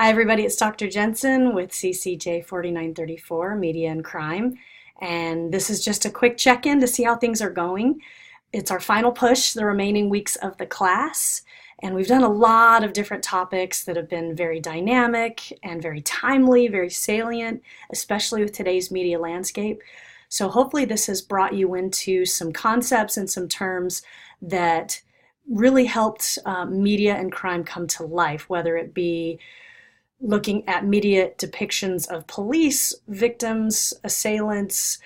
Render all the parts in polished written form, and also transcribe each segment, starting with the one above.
Hi, everybody. It's Dr. Jensen with CCJ 4934 Media and Crime. And this is just a quick check in to see how things are going. It's our final push, the remaining weeks of the class. And we've done a lot of different topics that have been very dynamic and very timely, very salient, especially with today's media landscape. So hopefully, this has brought you into some concepts and some terms that really helped media and crime come to life, whether it be looking at media depictions of police, victims, assailants,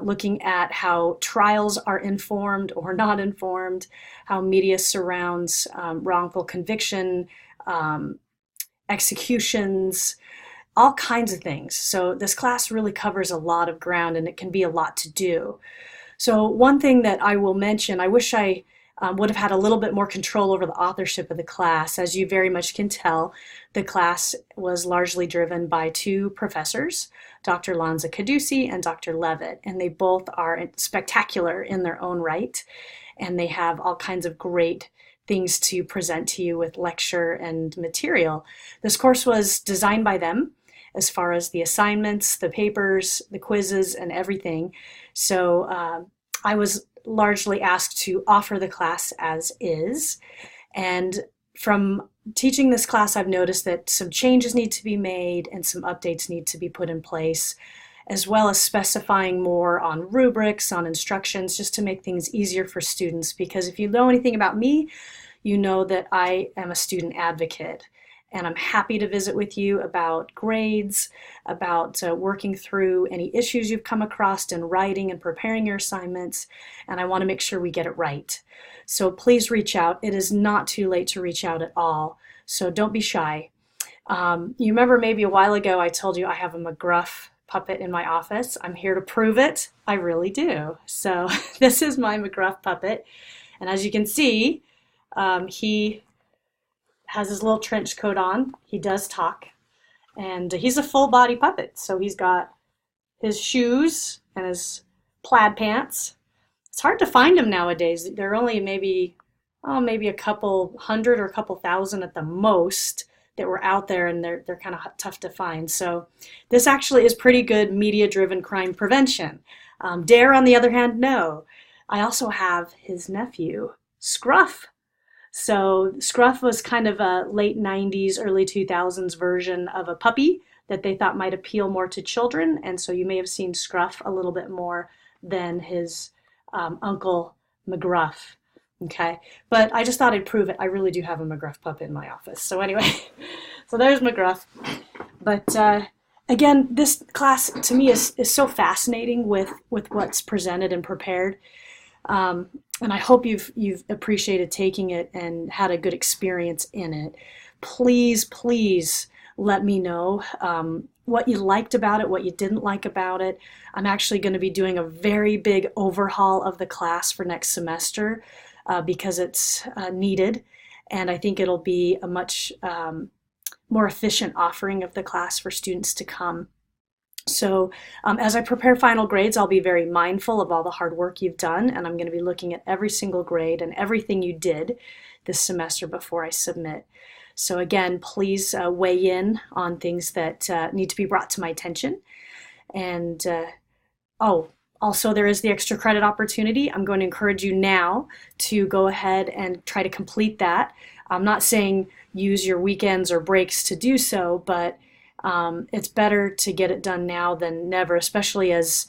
looking at how trials are informed or not informed, how media surrounds wrongful conviction, executions, all kinds of things. So this class really covers a lot of ground and it can be a lot to do. So one thing that I will mention, I wish I would have had a little bit more control over the authorship of the class. As you very much can tell, the class was largely driven by two professors, Dr. Lanza Caduci and Dr. Levitt, and they both are spectacular in their own right, and they have all kinds of great things to present to you with lecture and material. This course was designed by them as far as the assignments, the papers, the quizzes, and everything. So I was largely asked to offer the class as is. And from teaching this class, I've noticed that some changes need to be made and some updates need to be put in place, as well as specifying more on rubrics, on instructions, just to make things easier for students. Because if you know anything about me, you know that I am a student advocate. And I'm happy to visit with you about grades, about working through any issues you've come across in writing and preparing your assignments, and I want to make sure we get it right. So please reach out. It is not too late to reach out at all, so don't be shy. You remember maybe a while ago I told you I have a McGruff puppet in my office. I'm here to prove it. I really do. So this is my McGruff puppet, and as you can see, he has his little trench coat on. He does talk. And he's a full body puppet. So he's got his shoes and his plaid pants. It's hard to find them nowadays. They're only maybe a couple hundred or a couple thousand at the most that were out there, and they're kind of tough to find. So this actually is pretty good media-driven crime prevention. Dare, on the other hand, no. I also have his nephew, Scruff. So Scruff was kind of a late 90s, early 2000s version of a puppy that they thought might appeal more to children. And so you may have seen Scruff a little bit more than his uncle McGruff. Okay, but I just thought I'd prove it. I really do have a McGruff puppet in my office. So anyway, so there's McGruff. But again, this class to me is so fascinating with what's presented and prepared. And I hope you've appreciated taking it and had a good experience in it. Please, please let me know what you liked about it, what you didn't like about it. I'm actually going to be doing a very big overhaul of the class for next semester because it's needed. And I think it'll be a much more efficient offering of the class for students to come. So as I prepare final grades, I'll be very mindful of all the hard work you've done, and I'm going to be looking at every single grade and everything you did this semester before I submit. So again, please weigh in on things that need to be brought to my attention. And also there is the extra credit opportunity. I'm going to encourage you now to go ahead and try to complete that. I'm not saying use your weekends or breaks to do so, but it's better to get it done now than never, especially as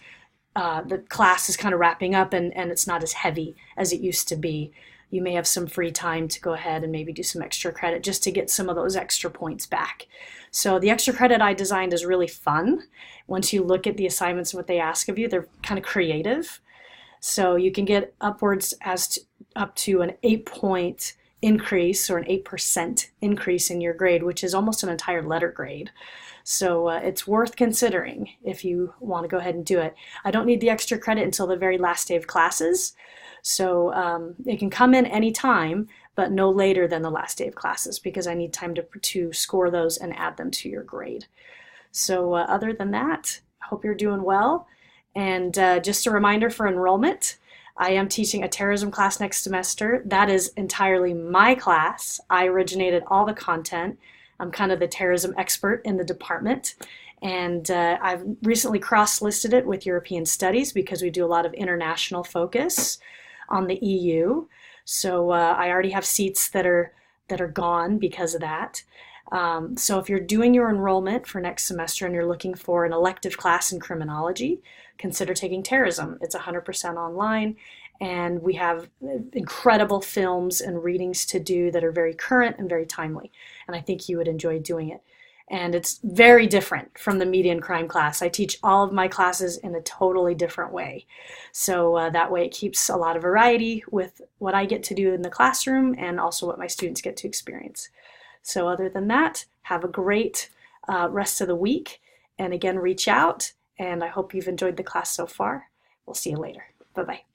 the class is kind of wrapping up and it's not as heavy as it used to be. You may have some free time to go ahead and maybe do some extra credit just to get some of those extra points back. So the extra credit I designed is really fun. Once you look at the assignments and what they ask of you, they're kind of creative. So you can get upwards up to an 8-point increase or an 8% increase in your grade, which is almost an entire letter grade. So it's worth considering if you want to go ahead and do it. I don't need the extra credit until the very last day of classes. So it can come in any time, but no later than the last day of classes because I need time to score those and add them to your grade. So other than that, I hope you're doing well. And just a reminder for enrollment, I am teaching a terrorism class next semester. That is entirely my class. I originated all the content. I'm kind of the terrorism expert in the department. And I've recently cross-listed it with European Studies because we do a lot of international focus on the EU. So I already have seats that are gone because of that. So if you're doing your enrollment for next semester and you're looking for an elective class in criminology, consider taking terrorism. It's 100% online, and we have incredible films and readings to do that are very current and very timely. And I think you would enjoy doing it. And it's very different from the media and crime class. I teach all of my classes in a totally different way. So that way it keeps a lot of variety with what I get to do in the classroom and also what my students get to experience. So other than that, have a great rest of the week. And again, reach out. And I hope you've enjoyed the class so far. We'll see you later. Bye-bye.